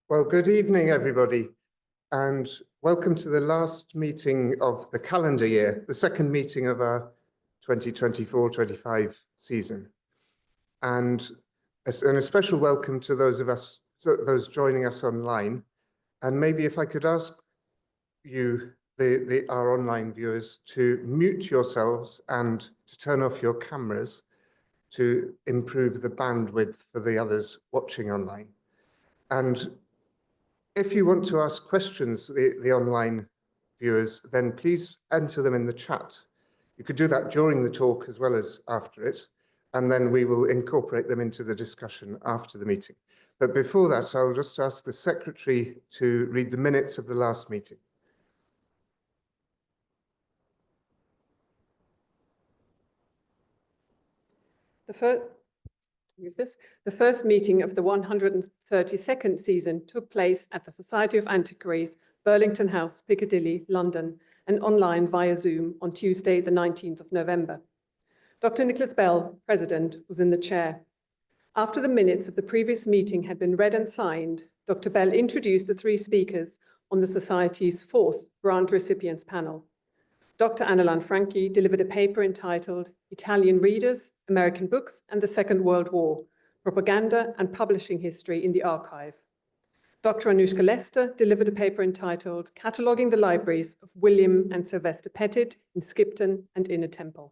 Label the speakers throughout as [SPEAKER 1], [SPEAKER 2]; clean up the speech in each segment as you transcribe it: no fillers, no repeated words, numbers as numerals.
[SPEAKER 1] Well, good evening, everybody, and welcome to the last meeting of the calendar year, the second meeting of our 2024-25 season. And a special welcome to those joining us online. And maybe if I could ask you, our online viewers, to mute yourselves and to turn off your cameras to improve the bandwidth for the others watching online. And if you want to ask questions, the online viewers, then please enter them in the chat. You could do that during the talk as well as after it, and then we will incorporate them into the discussion after the meeting. But before that, I'll just ask the secretary to read the minutes of the last meeting.
[SPEAKER 2] The first meeting of the 132nd season took place at the Society of Antiquaries, Burlington House, Piccadilly, London, and online via Zoom on Tuesday, the 19th of November. Dr. Nicholas Bell, President, was in the chair. After the minutes of the previous meeting had been read and signed, Dr. Bell introduced the three speakers on the Society's fourth grant recipients panel. Dr. Anna Lanfranchi delivered a paper entitled Italian Readers, American Books and the Second World War, Propaganda and Publishing History in the Archive. Dr. Anushka Lester delivered a paper entitled Cataloguing the Libraries of William and Sylvester Pettit in Skipton and Inner Temple.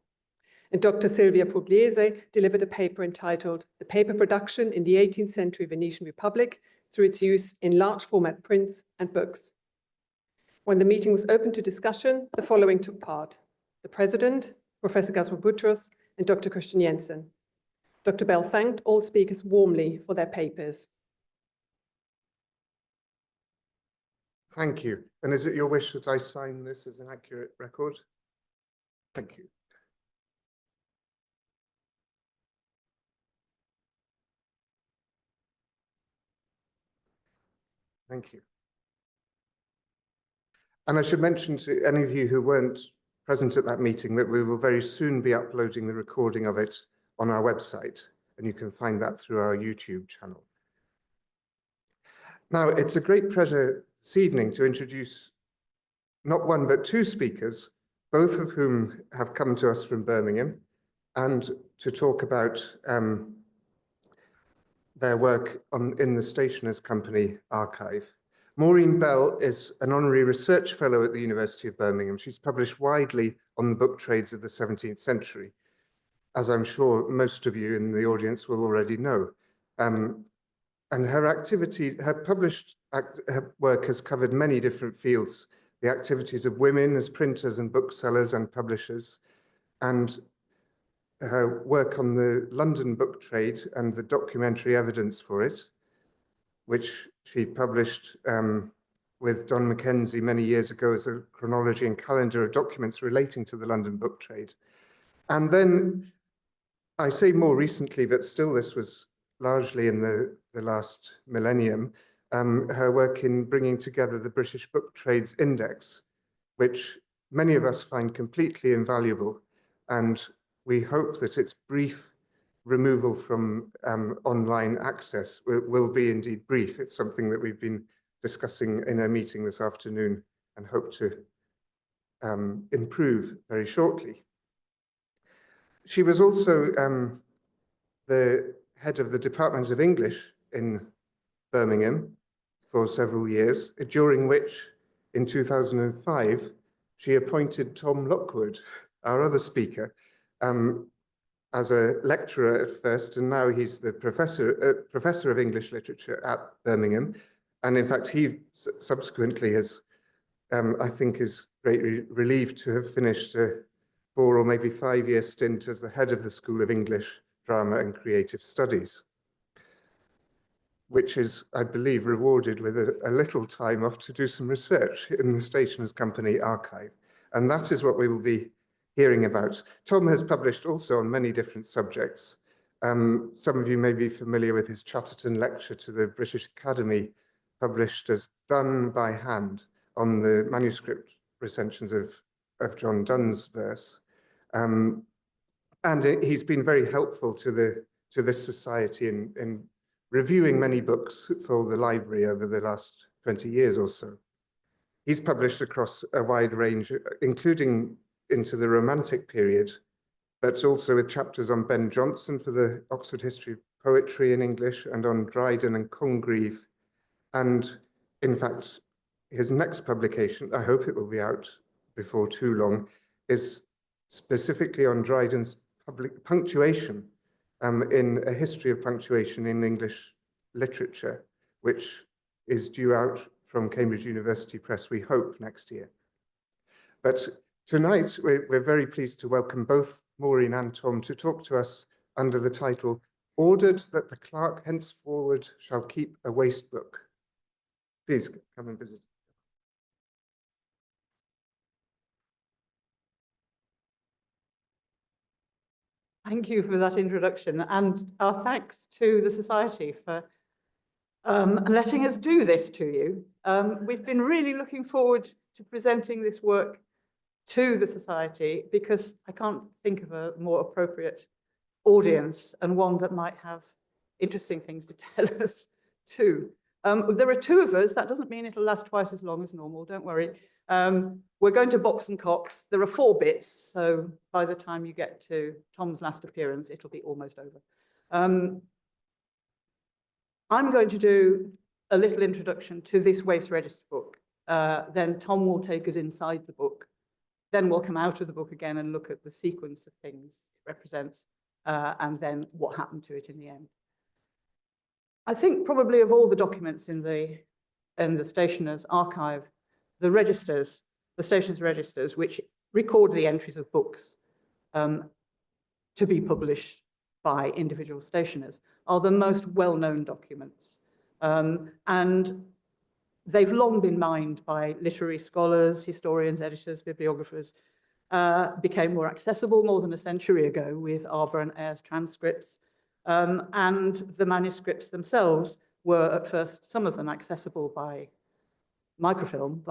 [SPEAKER 2] And Dr. Silvia Pugliese delivered a paper entitled The Paper Production in the 18th Century Venetian Republic through its use in large format prints and books. When the meeting was open to discussion, the following took part: the President, Professor Gaspar Boutros, and Dr. Christian Jensen. Dr. Bell thanked all speakers warmly for their papers.
[SPEAKER 1] Thank you. And is it your wish that I sign this as an accurate record? Thank you. Thank you. And I should mention to any of you who weren't present at that meeting that we will very soon be uploading the recording of it on our website, and you can find that through our YouTube channel. Now, it's a great pleasure this evening to introduce not one but two speakers, both of whom have come to us from Birmingham, and to talk about their work in the Stationers' Company archive. Maureen Bell is an honorary research fellow at the University of Birmingham. She's published widely on the book trades of the 17th century, as I'm sure most of you in the audience will already know. And her published work has covered many different fields: the activities of women as printers and booksellers and publishers, and her work on the London book trade and the documentary evidence for it, which she published with Don Mackenzie many years ago as a chronology and calendar of documents relating to the London book trade. And then, I say more recently, but still this was largely in the last millennium, her work in bringing together the British Book Trades Index, which many of us find completely invaluable, and we hope that its brief removal from online access will be indeed brief. It's something that we've been discussing in a meeting this afternoon and hope to improve very shortly. She was also the head of the Department of English in Birmingham for several years, during which, in 2005, she appointed Tom Lockwood, our other speaker, as a lecturer at first, and now he's the professor of English literature at Birmingham. And in fact, he subsequently has, I think, is greatly relieved to have finished a 4 or maybe 5-year stint as the head of the School of English, Drama and Creative Studies, which is, I believe, rewarded with a little time off to do some research in the Stationers' Company archive. And that is what we will be hearing about. Tom has published also on many different subjects. Some of you may be familiar with his Chatterton lecture to the British Academy, published as Done by Hand, on the manuscript recensions of John Donne's verse. And he's been very helpful to this society in reviewing many books for the library over the last 20 years or so. He's published across a wide range, including into the Romantic period, but also with chapters on Ben Jonson for the Oxford History of Poetry in English and on Dryden and Congreve. And in fact, his next publication, I hope it will be out before too long, is specifically on Dryden's public punctuation in a history of punctuation in English literature, which is due out from Cambridge University Press, we hope, next year. But tonight, we're very pleased to welcome both Maureen and Tom to talk to us under the title, Ordered that the Clerke henceforward shall keep a Wast Booke. Please come and visit.
[SPEAKER 3] Thank you for that introduction, and our thanks to the Society for letting us do this to you. We've been really looking forward to presenting this work to the Society because I can't think of a more appropriate audience and one that might have interesting things to tell us too. There are two of us. That doesn't mean it'll last twice as long as normal, don't worry. We're going to box and cocks. There are 4 bits, so by the time you get to Tom's last appearance, it'll be almost over. I'm going to do a little introduction to this Wast Register book. Then Tom will take us inside the book. Then we'll come out of the book again and look at the sequence of things it represents, and then what happened to it in the end. I think probably of all the documents in the stationer's archive, the stationer's registers, which record the entries of books to be published by individual stationers, are the most well-known documents. And they've long been mined by literary scholars, historians, editors, bibliographers, became more accessible more than a century ago with Arbour and Ayres transcripts. And the manuscripts themselves were at first, some of them accessible by microfilm,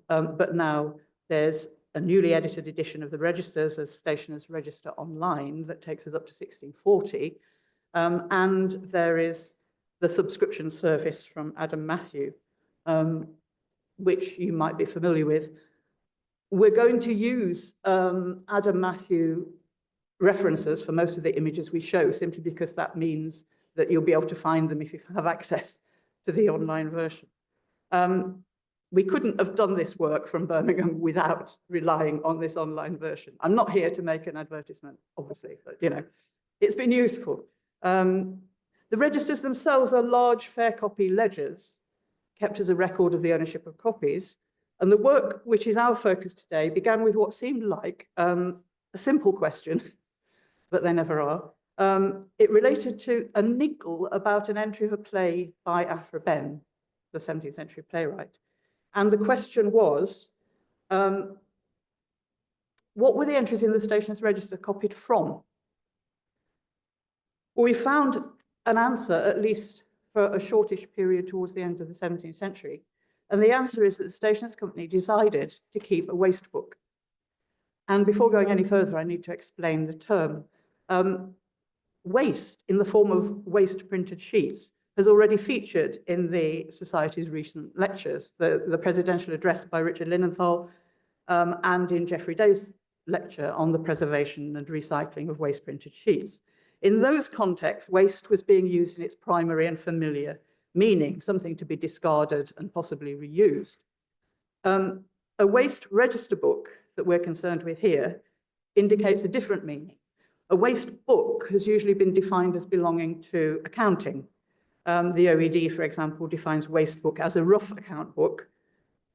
[SPEAKER 3] but now there's a newly edited edition of the registers as Stationer's Register Online that takes us up to 1640. And there is the subscription service from Adam Matthew, which you might be familiar with. We're going to use Adam Matthew references for most of the images we show, simply because that means that you'll be able to find them if you have access to the online version. We couldn't have done this work from Birmingham without relying on this online version. I'm not here to make an advertisement, obviously, but you know, it's been useful. The registers themselves are large fair copy ledgers kept as a record of the ownership of copies. And the work, which is our focus today, began with what seemed like a simple question, but they never are. It related to a niggle about an entry of a play by Aphra Behn, the 17th century playwright. And the question was, what were the entries in the Stationer's Register copied from? Well, we found an answer, at least for a shortish period towards the end of the 17th century. And the answer is that the Stationer's Company decided to keep a Wast Booke. And before going any further, I need to explain the term. Waste, in the form of waste printed sheets, has already featured in the Society's recent lectures, the presidential address by Richard Linenthal, and in Geoffrey Day's lecture on the preservation and recycling of waste printed sheets. In those contexts, waste was being used in its primary and familiar meaning, something to be discarded and possibly reused. A Wast Register book that we're concerned with here indicates a different meaning. A Wast book has usually been defined as belonging to accounting. The OED, for example, defines Wast Book as a rough account book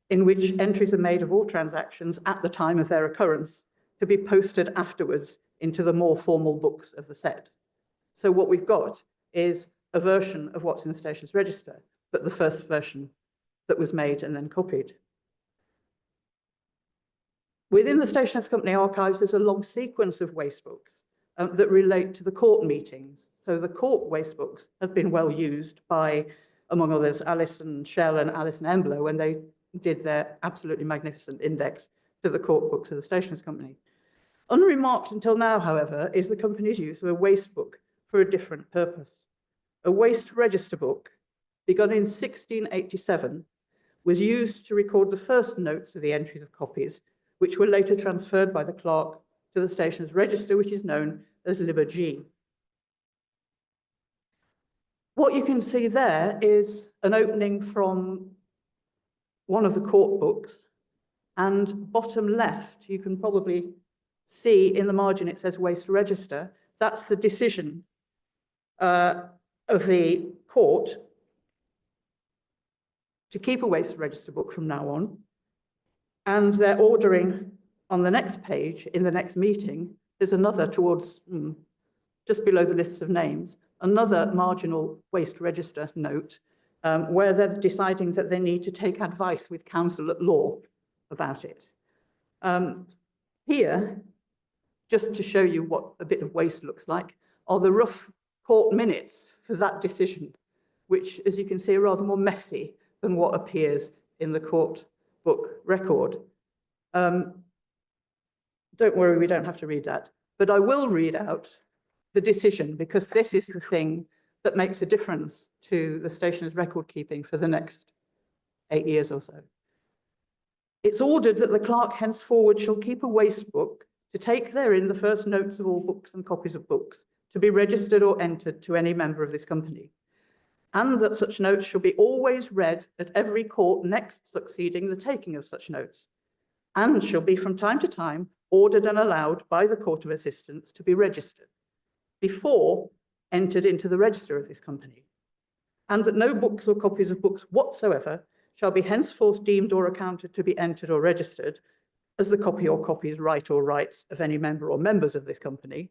[SPEAKER 3] in which entries are made of all transactions at the time of their occurrence to be posted afterwards into the more formal books of the set. So what we've got is a version of what's in the Stationer's Register, but the first version that was made and then copied. Within the Stationer's Company archives, there's a long sequence of Wast Books that relate to the court meetings. So the court Wast Books have been well used by, among others, Alison Schell and Alison Embler when they did their absolutely magnificent index to the court books of the Stationer's Company. Unremarked until now, however, is the company's use of a Wast Book for a different purpose. a waste register book, begun in 1687, was used to record the first notes of the entries of Coppies, which were later transferred by the clerk to the station's register, which is known as Liber-G. What you can see there is an opening from one of the court books, and bottom left, you can probably see in the margin it says Wast Register. That's the decision of the court to keep a waste register book from now on. And they're ordering on the next page, in the next meeting, there's another towards just below the lists of names, another marginal waste register note where they're deciding that they need to take advice with counsel at law about it. Here, just to show you what a bit of waste looks like, are the rough court minutes for that decision, which, as you can see, are rather more messy than what appears in the court book record. Don't worry, we don't have to read that, but I will read out the decision, because this is the thing that makes a difference to the station's record keeping for the next 8 years or so. It's ordered that the clerk henceforward shall keep a waste book to take therein the first notes of all books and copies of books to be registered or entered to any member of this company, and that such notes shall be always read at every court next succeeding the taking of such notes, and shall be from time to time ordered and allowed by the Court of Assistants to be registered before entered into the register of this company, and that no books or copies of books whatsoever shall be henceforth deemed or accounted to be entered or registered as the copy or copies, right or rights of any member or members of this company,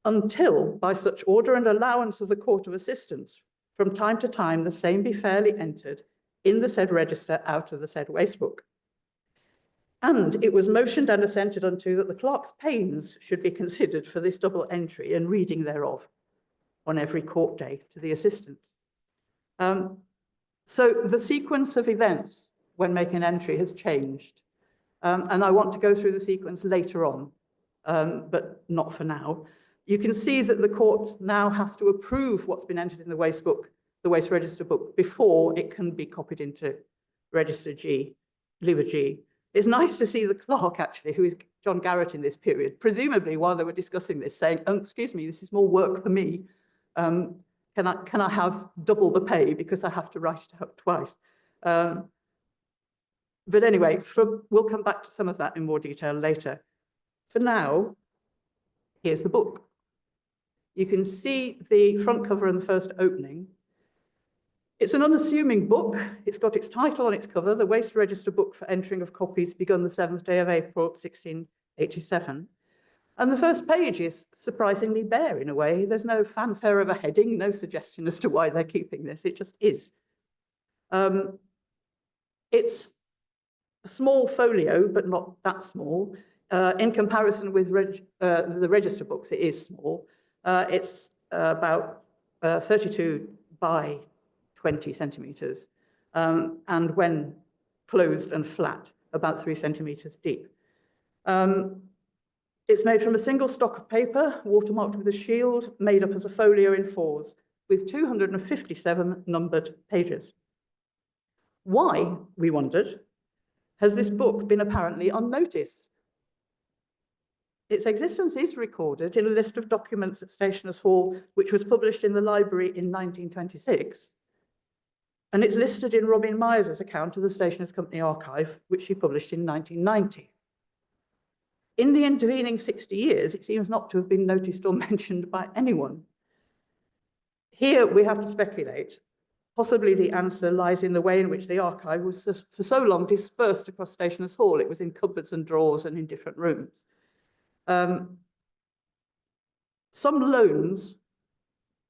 [SPEAKER 3] until by such order and allowance of the Court of Assistants, from time to time the same be fairly entered in the said register out of the said waste book. And it was motioned and assented unto that the clerk's pains should be considered for this double entry and reading thereof on every court day to the assistants. So the sequence of events when making entry has changed. And I want to go through the sequence later on, but not for now. You can see that the court now has to approve what's been entered in the waste book, the waste register book, before it can be copied into Register G, Liber-G. It's nice to see the clerk, actually, who is John Garrett in this period, presumably while they were discussing this, saying, oh, excuse me, this is more work for me. Can I have double the pay because I have to write it out twice? But anyway, we'll come back to some of that in more detail later. For now, here's the book. You can see the front cover and the first opening. It's an unassuming book. It's got its title on its cover, The Wast Register Book for Entering of Coppies, begun the 7th day of April, 1687. And the first page is surprisingly bare in a way. There's no fanfare of a heading, no suggestion as to why they're keeping this. It just is. It's a small folio, but not that small. In comparison with the register books, it is small. It's about 32 by 20 centimetres, and when closed and flat, about 3 centimetres deep. It's made from a single stock of paper, watermarked with a shield, made up as a folio in fours, with 257 numbered pages. Why, we wondered, has this book been apparently unnoticed? Its existence is recorded in a list of documents at Stationers' Hall, which was published in the library in 1926. And it's listed in Robin Myers's account of the Stationers' Company archive, which she published in 1990. In the intervening 60 years, it seems not to have been noticed or mentioned by anyone. Here we have to speculate. Possibly the answer lies in the way in which the archive was for so long dispersed across Stationers' Hall. It was in cupboards and drawers and in different rooms. Some loans,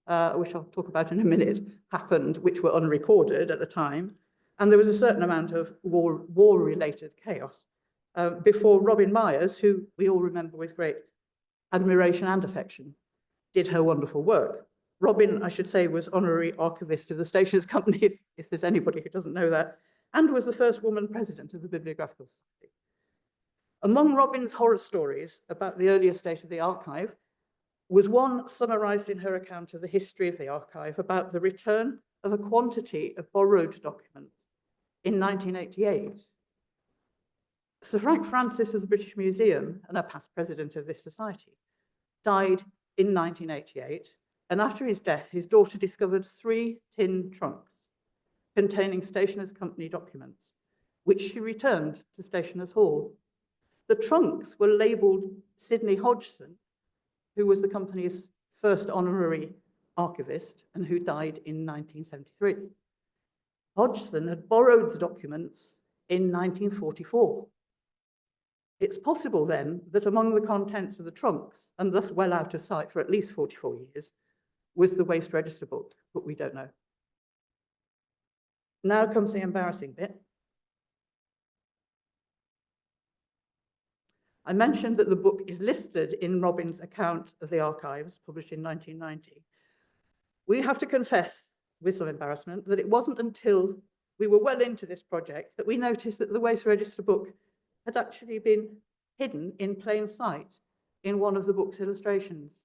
[SPEAKER 3] which I'll talk about in a minute, happened, which were unrecorded at the time, and there was a certain amount of war-related chaos before Robin Myers, who we all remember with great admiration and affection, did her wonderful work. Robin, I should say, was honorary archivist of the Stationers' Company, if there's anybody who doesn't know that, and was the first woman president of the Bibliographical Society. Among Robin's horror stories about the earlier state of the archive was one summarised in her account of the history of the archive about the return of a quantity of borrowed documents in 1988. Sir Frank Francis of the British Museum, and a past president of this society, died in 1988, and after his death, his daughter discovered 3 tin trunks containing Stationers' Company documents, which she returned to Stationers' Hall. The trunks were labelled Sidney Hodgson, who was the company's first honorary archivist and who died in 1973. Hodgson had borrowed the documents in 1944. It's possible then that among the contents of the trunks, and thus well out of sight for at least 44 years, was the Wast Register book, but we don't know. Now comes the embarrassing bit. I mentioned that the book is listed in Robin's account of the archives, published in 1990. We have to confess, with some embarrassment, that it wasn't until we were well into this project that we noticed that the Wast Register book had actually been hidden in plain sight in one of the book's illustrations.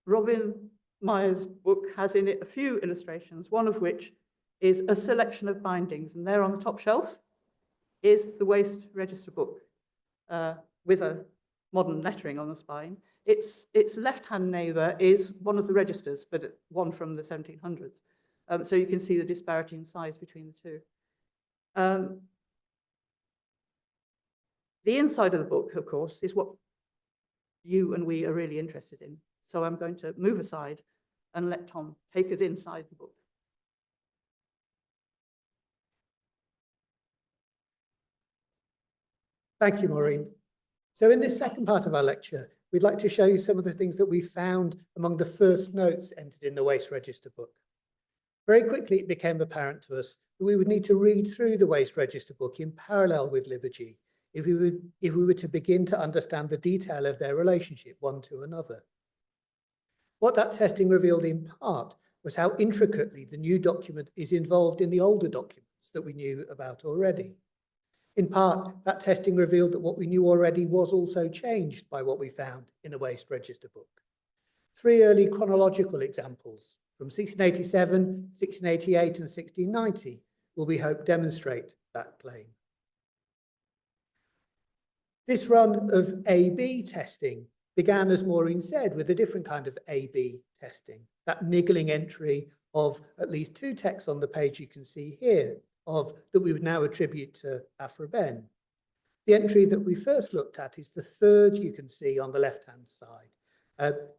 [SPEAKER 3] Robin Meyer's book has in it a few illustrations, one of which is a selection of bindings, and there on the top shelf is the Wast Register book with a modern lettering on the spine. Its left-hand neighbour is one of the registers, but one from the 1700s. So you can see the disparity in size between the two. The inside of the book, of course, is what you and we are really interested in. So I'm going to move aside and let Tom take us inside the book.
[SPEAKER 4] Thank you, Maureen. So in this second part of our lecture, we'd like to show you some of the things that we found among the first notes entered in the Wast Register book. Very quickly, it became apparent to us that we would need to read through the Wast Register book in parallel with Liturgy if we were to begin to understand the detail of their relationship one to another. What that testing revealed in part was how intricately the new document is involved in the older documents that we knew about already. In part, that testing revealed that what we knew already was also changed by what we found in the Wast Register book. 3 early chronological examples from 1687, 1688 and 1690 will, we hope, demonstrate that claim. This run of A/B testing began, as Maureen said, with a different kind of A/B testing, that niggling entry of at least 2 texts on the page you can see here that we would now attribute to Afra Ben. The entry that we first looked at is the 3rd you can see on the left-hand side,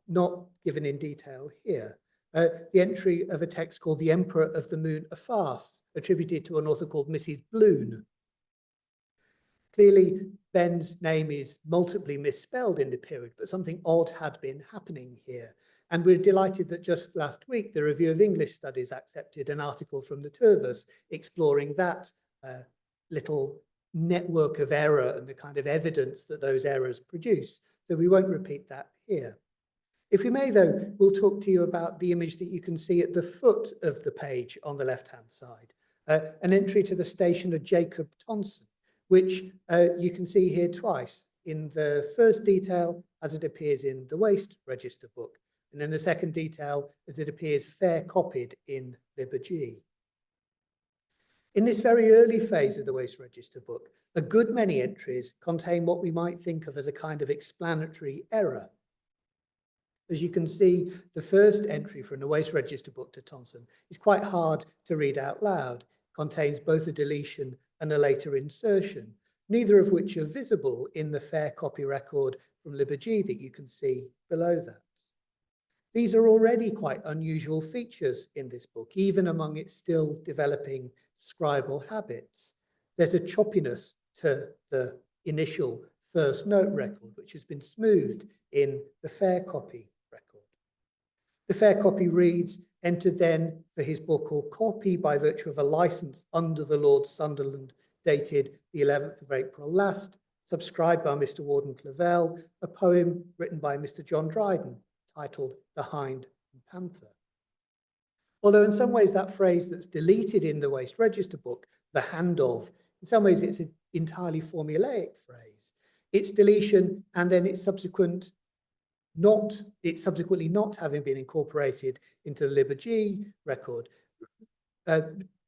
[SPEAKER 4] not given in detail here. The entry of a text called The Emperor of the Moon, a Farce, attributed to an author called Mrs. Bloon. Clearly, Ben's name is multiply misspelled in the period, but something odd had been happening here. And we're delighted that just last week, the Review of English Studies accepted an article from the two of us exploring that little network of error and the kind of evidence that those errors produce. So we won't repeat that here. If we may, though, we'll talk to you about the image that you can see at the foot of the page on the left-hand side, an entry to the station of Jacob Tonson, which you can see here twice, in the first detail as it appears in the Wast Register book, and in the second detail as it appears fair copied in Liturgy. In this very early phase of the Wast Register book, a good many entries contain what we might think of as a kind of explanatory error. As you can see, the first entry from the Wast Register book to Tonson is quite hard to read out loud, contains both a deletion and a later insertion, neither of which are visible in the fair copy record from Liturgy that you can see below that. These are already quite unusual features in this book, even among its still developing scribal habits. There's a choppiness to the initial first note record, which has been smoothed in the fair copy record. The fair copy reads, entered then for his book or copy by virtue of a license under the Lord Sunderland, dated the 11th of April last, subscribed by Mr. Warden Clavell, a poem written by Mr. John Dryden, titled The Hind and Panther. Although in some ways that phrase that's deleted in the Wast Register book, the hand of, in some ways it's an entirely formulaic phrase. its deletion and then its subsequently not having been incorporated into the Liber-G record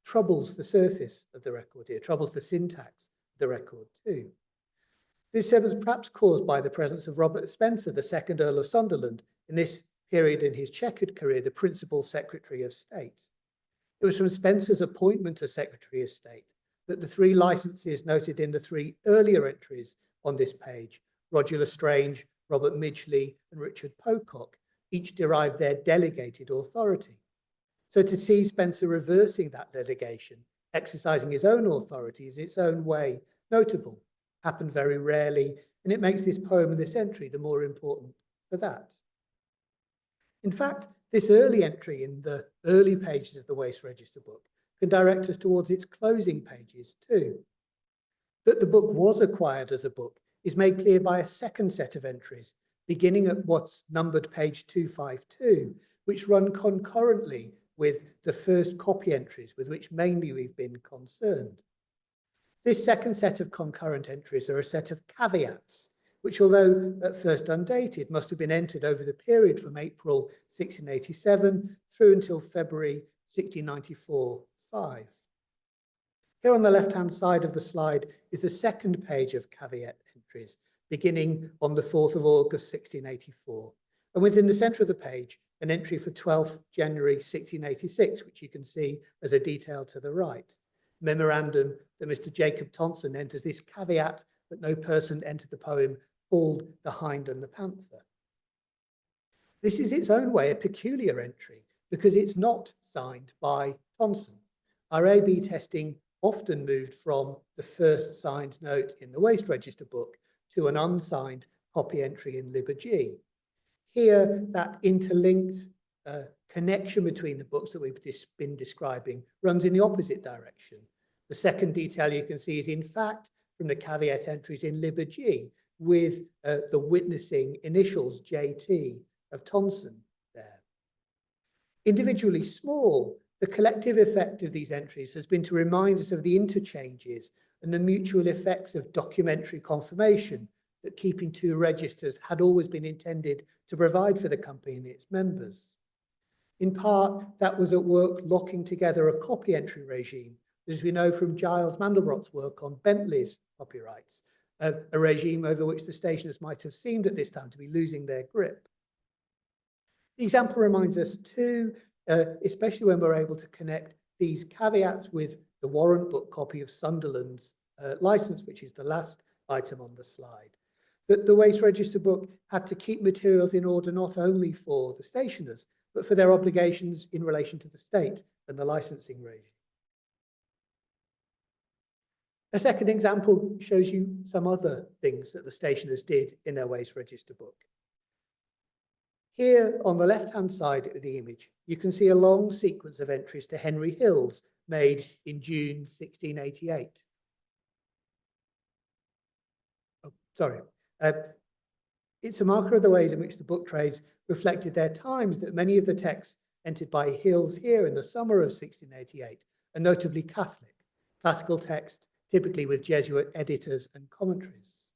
[SPEAKER 4] troubles the surface of the record here, troubles the syntax of the record too. This was perhaps caused by the presence of Robert Spencer, the second Earl of Sunderland, in this period in his checkered career, the Principal Secretary of State. It was from Spencer's appointment as Secretary of State that the three licenses noted in the three earlier entries on this page, Roger Lestrange, Robert Midgley, and Richard Pocock, each derived their delegated authority. So to see Spencer reversing that delegation, exercising his own authority in its own way, notable, happened very rarely, and it makes this poem and this entry the more important for that. In fact, this early entry in the early pages of the Wast Register book can direct us towards its closing pages too. That the book was acquired as a book is made clear by a second set of entries, beginning at what's numbered page 252, which run concurrently with the first copy entries with which mainly we've been concerned. This second set of concurrent entries are a set of caveats, which, although at first undated, must have been entered over the period from April 1687 through until February 1694-5. Here on the left-hand side of the slide is the second page of caveat entries, beginning on the 4th of August 1684, and within the centre of the page, an entry for 12th January 1686, which you can see as a detail to the right. Memorandum that Mr. Jacob Tonson enters this caveat that no person entered the poem called the Hind and the Panther. This is its own way a peculiar entry because it's not signed by Tonson. Our A/B testing often moved from the first signed note in the Wast Register book to an unsigned copy entry in Liber-G. Here, that interlinked connection between the books that we've been describing runs in the opposite direction. The second detail you can see is, in fact, from the caveat entries in Liber-G with the witnessing initials JT of Tonson there. Individually small, the collective effect of these entries has been to remind us of the interchanges and the mutual effects of documentary confirmation that keeping two registers had always been intended to provide for the company and its members. In part, that was at work locking together a copy entry regime, as we know from Giles Mandelbrot's work on Bentley's copyrights, a regime over which the stationers might have seemed at this time to be losing their grip. The example reminds us too, especially when we're able to connect these caveats with the warrant book copy of Sunderland's license, which is the last item on the slide, that the Wast Register book had to keep materials in order not only for the stationers, but for their obligations in relation to the state and the licensing regime. A second example shows you some other things that the stationers did in their Wast Register book. Here on the left-hand side of the image, you can see a long sequence of entries to Henry Hills made in June 1688. Oh, sorry. It's a marker of the ways in which the book trades reflected their times that many of the texts entered by Hills here in the summer of 1688 are notably Catholic, classical texts, typically with Jesuit editors and commentaries.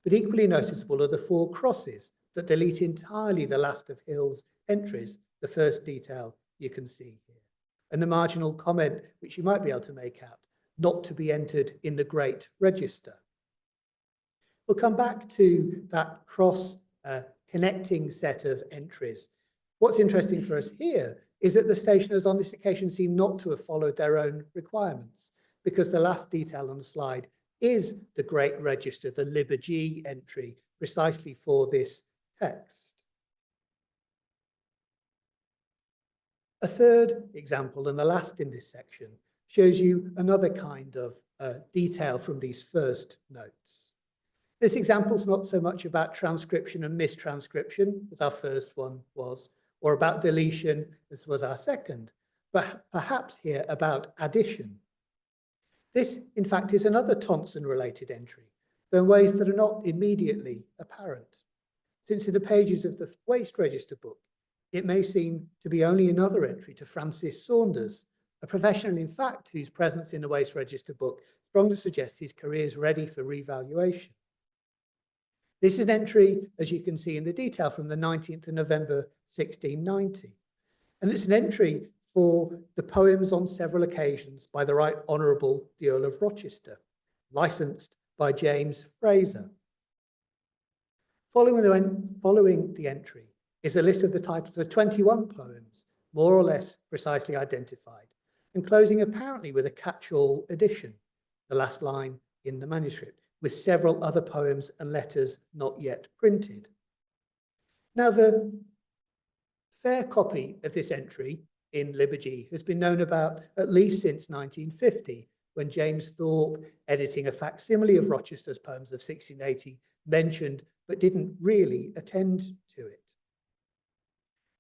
[SPEAKER 4] But equally noticeable are the 4 crosses that delete entirely the last of Hill's entries, the first detail you can see here, and the marginal comment, which you might be able to make out, not to be entered in the Great Register. We'll come back to that cross connecting set of entries. What's interesting for us here is that the stationers on this occasion seem not to have followed their own requirements, because the last detail on the slide is the Great Register, the Liber-G entry, precisely for this text. A third example, and the last in this section, shows you another kind of detail from these first notes. This example is not so much about transcription and mistranscription, as our first one was, or about deletion, as was our second, but perhaps here about addition. This, in fact, is another Tonson-related entry, though in ways that are not immediately apparent. Since in the pages of the Wast Register book, it may seem to be only another entry to Francis Saunders, a professional, in fact, whose presence in the Wast Register book strongly suggests his career is ready for revaluation. This is an entry, as you can see in the detail, from the 19th of November 1690. And it's an entry for the poems on several occasions by the Right Honourable the Earl of Rochester, licensed by James Fraser. Following the entry is a list of the titles of 21 poems, more or less precisely identified, and closing apparently with a catch-all addition, the last line in the manuscript, with several other poems and letters not yet printed. Now, the fair copy of this entry in Liturgy has been known about at least since 1950, when James Thorpe, editing a facsimile of Rochester's poems of 1680, mentioned but didn't really attend to it.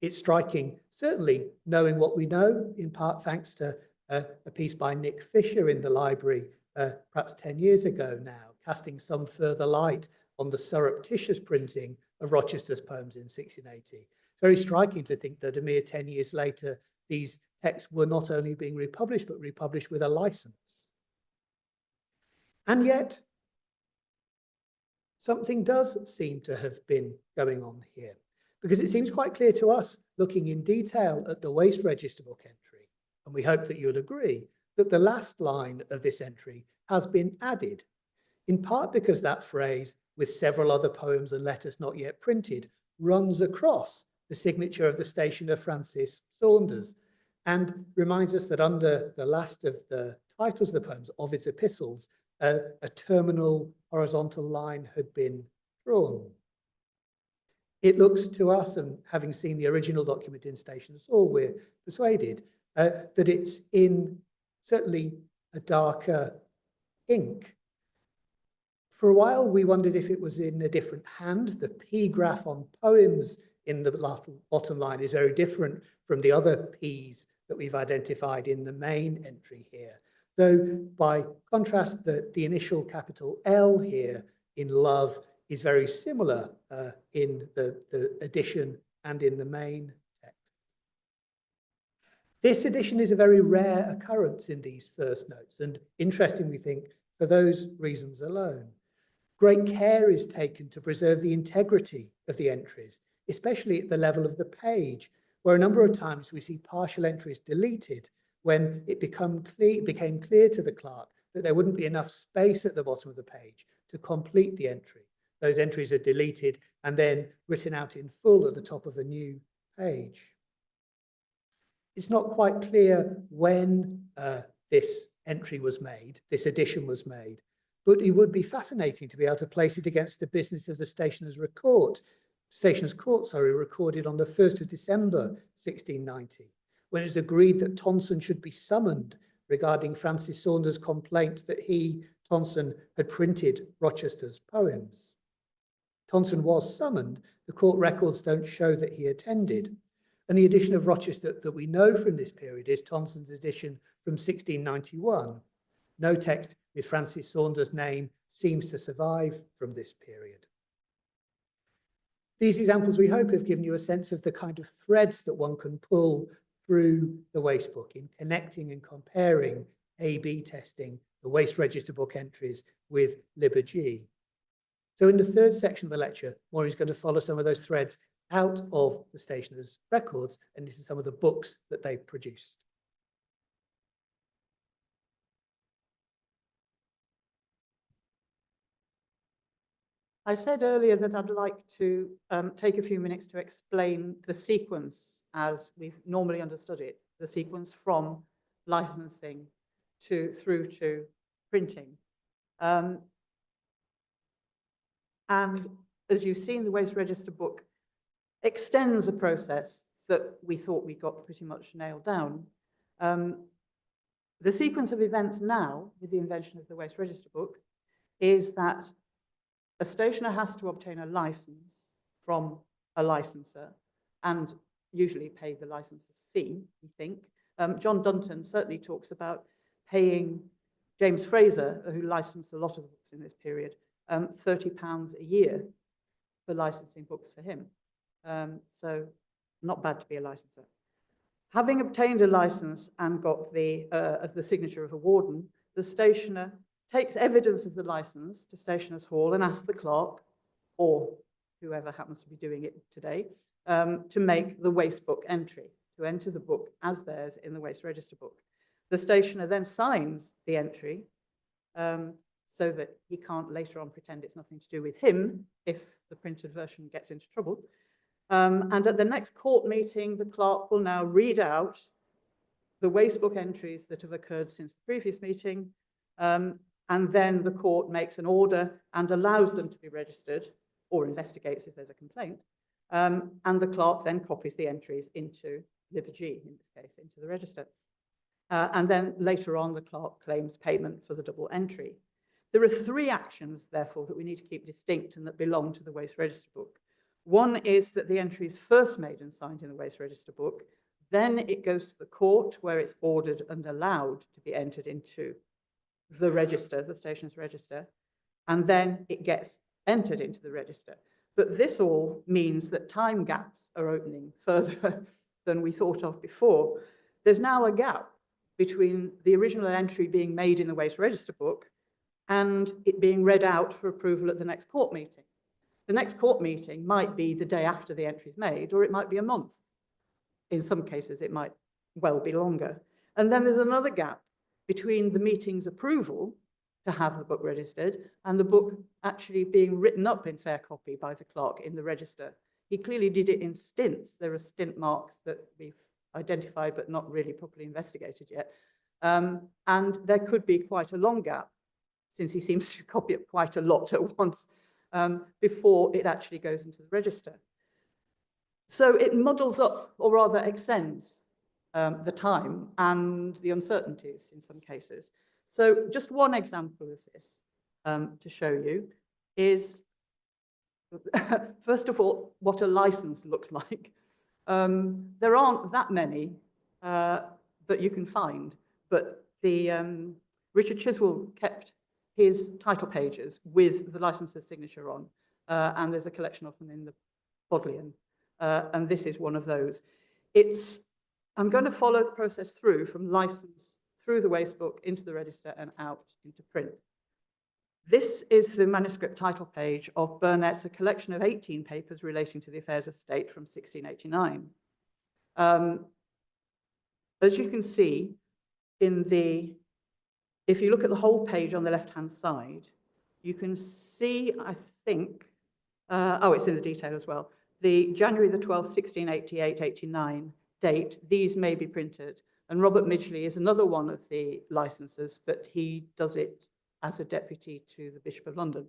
[SPEAKER 4] It's striking, certainly knowing what we know, in part thanks to a piece by Nick Fisher in the library, perhaps 10 years ago now, casting some further light on the surreptitious printing of Rochester's poems in 1680. Very striking to think that a mere 10 years later, these texts were not only being republished, but republished with a license. And yet, something does seem to have been going on here, because it seems quite clear to us, looking in detail at the Wast Register book entry, and we hope that you'll agree, that the last line of this entry has been added, in part because that phrase, with several other poems and letters not yet printed, runs across the signature of the stationer Francis Saunders, and reminds us that under the last of the titles of the poems of his epistles, a terminal horizontal line had been drawn. It looks to us, and having seen the original document in Stationers Hall, we're persuaded that it's in certainly a darker ink. For a while, we wondered if it was in a different hand. The P graph on poems in the bottom line is very different from the other P's that we've identified in the main entry here. Though, by contrast, the initial capital L here in love is very similar in the addition and in the main text. This addition is a very rare occurrence in these first notes, and interesting, we think, for those reasons alone. Great care is taken to preserve the integrity of the entries, especially at the level of the page, where a number of times we see partial entries deleted when it became clear to the clerk that there wouldn't be enough space at the bottom of the page to complete the entry. Those entries are deleted and then written out in full at the top of a new page. It's not quite clear when this entry was made, this addition was made, but it would be fascinating to be able to place it against the business of the Stationers' Court, recorded on the 1st of December 1690, when it was agreed that Tonson should be summoned regarding Francis Saunders' complaint that he, Tonson, had printed Rochester's poems. Tonson was summoned. The court records don't show that he attended. And the edition of Rochester that we know from this period is Tonson's edition from 1691. No text with Francis Saunders' name seems to survive from this period. These examples, we hope, have given you a sense of the kind of threads that one can pull through the Wast Book in connecting and comparing A/B testing the Wast Register book entries with Liturgy. So in the third section of the lecture, Maureen's going to follow some of those threads out of the Stationers' records and into some of the books that they produced.
[SPEAKER 3] I said earlier that I'd like to take a few minutes to explain the sequence as we've normally understood it, the sequence from licensing through to printing. And as you've seen, the Wast Register book extends a process that we thought we got pretty much nailed down. The sequence of events now, with the invention of the Wast Register book, is that a stationer has to obtain a license from a licenser and usually pay the licenser's fee, we think. John Dunton certainly talks about paying James Fraser, who licensed a lot of books in this period, £30 a year for licensing books for him. So not bad to be a licenser. Having obtained a license and got the signature of a warden, the stationer takes evidence of the license to Stationers' Hall and asks the clerk or whoever happens to be doing it today, to make the waste book entry, to enter the book as theirs in the waste register book. The stationer then signs the entry so that he can't later on pretend it's nothing to do with him if the printed version gets into trouble. And at the next court meeting, the clerk will now read out the waste book entries that have occurred since the previous meeting, and then the court makes an order and allows them to be registered or investigates if there's a complaint. And the clerk then copies the entries into Liber-G, in this case, into the register. And then later on, the clerk claims payment for the double entry. There are three actions, therefore, that we need to keep distinct and that belong to the waste register book. One is that the entry is first made and signed in the waste register book. Then it goes to the court where it's ordered and allowed to be entered into the register, the stationer's register, and then it gets entered into the register. But this all means that time gaps are opening further than we thought of before. There's now a gap between the original entry being made in the waste register book and it being read out for approval at the next court meeting. The next court meeting might be the day after the entry is made, or it might be a month. In some cases, it might well be longer. And then there's another gap between the meeting's approval to have the book registered and the book actually being written up in fair copy by the clerk in the register. He clearly did it in stints. There are stint marks that we've identified but not really properly investigated yet. And there could be quite a long gap, since he seems to copy up quite a lot at once, before it actually goes into the register. So it muddles up, or rather extends, the time and the uncertainties in some cases. So just one example of this to show you is, first of all, what a license looks like. There aren't that many that you can find, but the Richard Chiswell kept his title pages with the licenser's signature on, and there's a collection of them in the Bodleian, and this is one of those. I'm going to follow the process through from license through the waste book into the register and out into print. This is the manuscript title page of Burnet's A Collection of 18 Papers Relating to the Affairs of State from 1689. As you can see, if you look at the whole page on the left-hand side, you can see, I think, it's in the detail as well, the January the 12th, 1688-89 date. These may be printed. And Robert Midgley is another one of the licensors, but he does it as a deputy to the Bishop of London.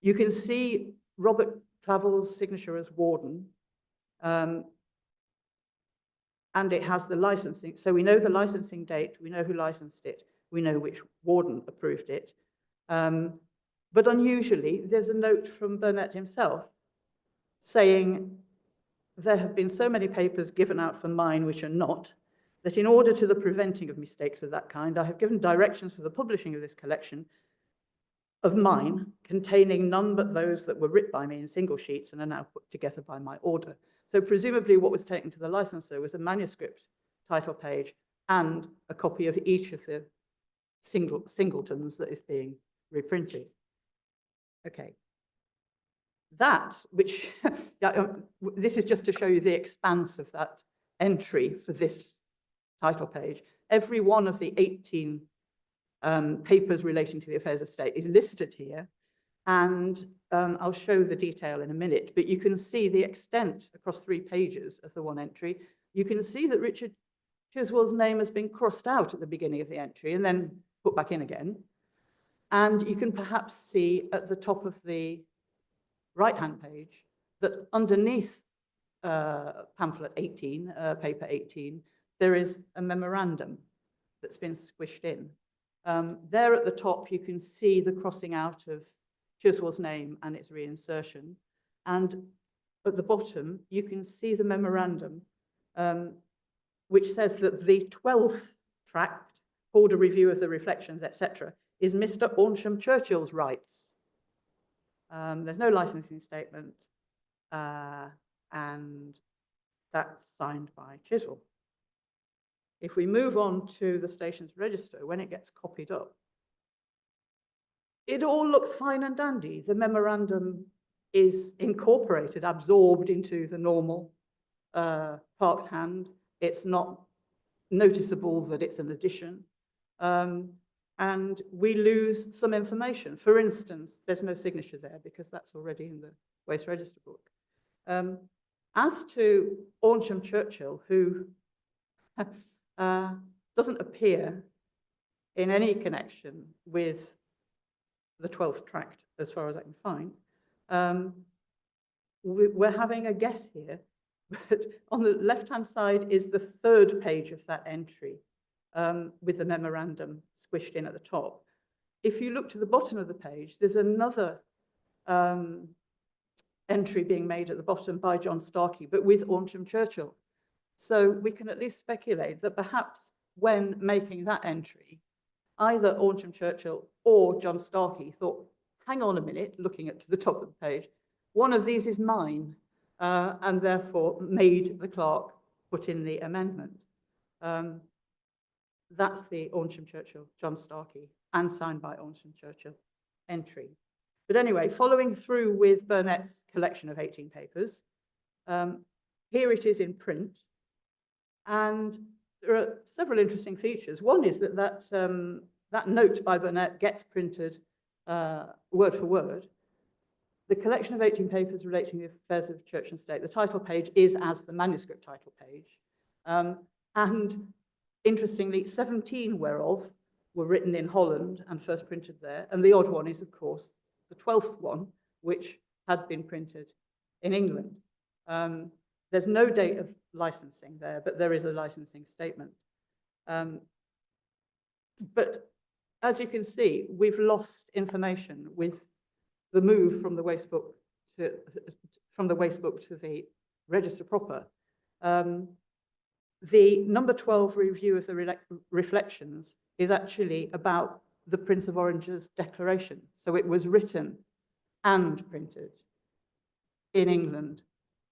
[SPEAKER 3] You can see Robert Clavel's signature as warden, and it has the licensing. So we know the licensing date, we know who licensed it, we know which warden approved it. But unusually, there's a note from Burnet himself saying, there have been so many papers given out for mine which are not, that in order to the preventing of mistakes of that kind, I have given directions for the publishing of this collection of mine, containing none but those that were writ by me in single sheets and are now put together by my order. So presumably what was taken to the licensor was a manuscript title page and a copy of each of the singletons that is being reprinted. Okay. That, which, this is just to show you the expanse of that entry for this title page. Every one of the 18 papers relating to the affairs of state is listed here, and I'll show the detail in a minute, but you can see the extent across 3 pages of the one entry. You can see that Richard Chiswell's name has been crossed out at the beginning of the entry and then put back in again. And you can perhaps see at the top of the right-hand page that underneath pamphlet 18, paper 18, there is a memorandum that's been squished in. There at the top, you can see the crossing out of Chiswell's name and its reinsertion. And at the bottom, you can see the memorandum, which says that the 12th tract, called a review of the reflections, etc., is Mr. Aunsham Churchill's rights. There's no licensing statement, and that's signed by Chiswell. If we move on to the station's register, when it gets copied up, it all looks fine and dandy. The memorandum is incorporated, absorbed into the normal Clerk's hand. It's not noticeable that it's an addition. And we lose some information. For instance, there's no signature there because that's already in the Wast Register book. As to Aunsham Churchill, who doesn't appear in any connection with the 12th tract, as far as I can find, we're having a guess here, but on the left-hand side is the 3rd page of that entry with the memorandum squished in at the top. If you look to the bottom of the page, there's another entry being made at the bottom by John Starkey, but with Aunsham Churchill. So we can at least speculate that perhaps when making that entry, either Aunsham Churchill or John Starkey thought, hang on a minute, looking at the top of the page, one of these is mine, and therefore made the clerk put in the amendment. That's the Aunsham Churchill, John Starkey, and signed by Aunsham Churchill entry. But anyway, following through with Burnet's collection of 18 papers, here it is in print, and there are several interesting features. One is that that note by Burnet gets printed word for word. The collection of 18 papers relating to the affairs of church and state, the title page is as the manuscript title page. And interestingly, 17 whereof were written in Holland and first printed there. And the odd one is, of course, the 12th one, which had been printed in England. There's no date of licensing there, but there is a licensing statement. But as you can see, we've lost information with the move from the Wast Booke to the register proper. The number 12 review of the reflections is actually about the Prince of Orange's declaration. So it was written and printed in England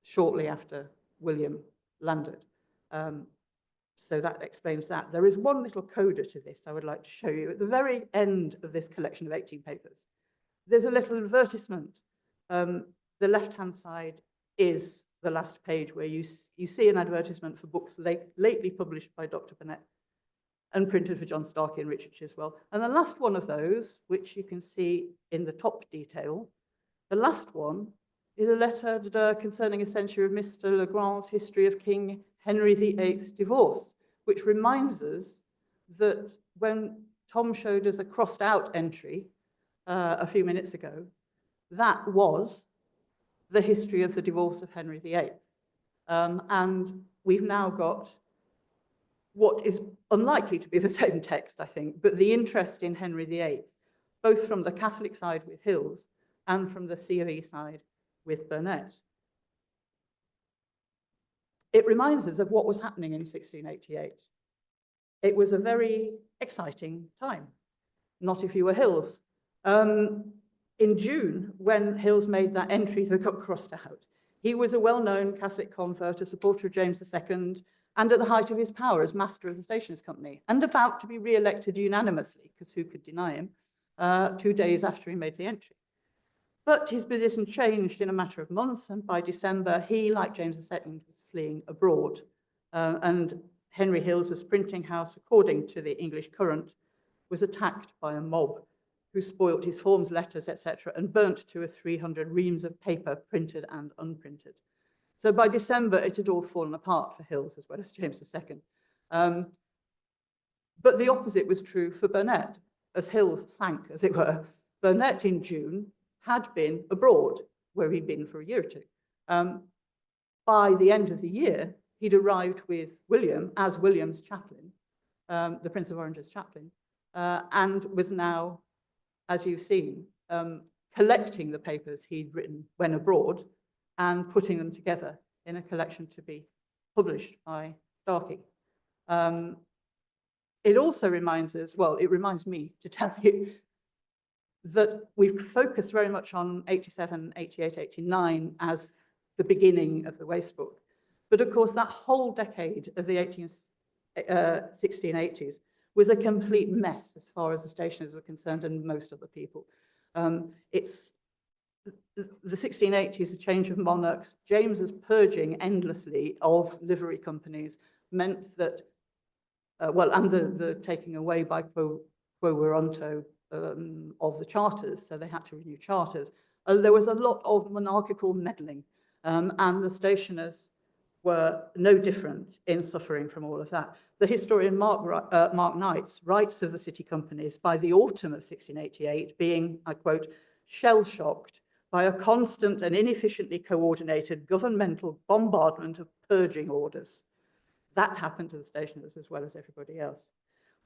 [SPEAKER 3] shortly after William landed. So that explains that. There is one little coda to this I would like to show you. At the very end of this collection of 18 papers, there's a little advertisement. The left-hand side is the last page where you see an advertisement for books lately published by Dr. Burnet and printed for John Starkey and Richard Chiswell. And the last one of those, which you can see in the top detail, the last one is a letter concerning a century of Mr. Legrand's history of King Henry VIII's divorce, which reminds us that when Tom showed us a crossed out entry a few minutes ago, that was the history of the divorce of Henry VIII. And we've now got what is unlikely to be the same text, I think, but the interest in Henry VIII, both from the Catholic side with Hills and from the C of E side with Burnet. It reminds us of what was happening in 1688. It was a very exciting time, not if you were Hills. In June, when Hills made that entry that got crossed out, he was a well-known Catholic convert, a supporter of James II, and at the height of his power as master of the Stationers' Company, and about to be re-elected unanimously, because who could deny him, 2 days after he made the entry. But his position changed in a matter of months, and by December, he, like James II, was fleeing abroad. And Henry Hills's printing house, according to the English Current, was attacked by a mob who spoilt his forms, letters, etc., and burnt 200 or 300 reams of paper, printed and unprinted. So by December, it had all fallen apart for Hills as well as James II. But the opposite was true for Burnet. As Hills sank, as it were, Burnet in June had been abroad, where he'd been for a year or two. By the end of the year, he'd arrived with William as William's chaplain, the Prince of Orange's chaplain, and was now, as you've seen, collecting the papers he'd written when abroad and putting them together in a collection to be published by Starkey. It also reminds us, well, it reminds me to tell you that we've focused very much on 87, 88, 89 as the beginning of the Wast Booke. But of course, that whole decade of the 1680s was a complete mess as far as the stationers were concerned and most other people. It's the 1680s, a change of monarchs. James's purging endlessly of livery companies meant that, and the taking away by quo warranto of the charters, so they had to renew charters. There was a lot of monarchical meddling, and the stationers were no different in suffering from all of that. The historian Mark Knights writes of the city companies by the autumn of 1688 being, I quote, shell-shocked by a constant and inefficiently coordinated governmental bombardment of purging orders. That happened to the stationers as well as everybody else.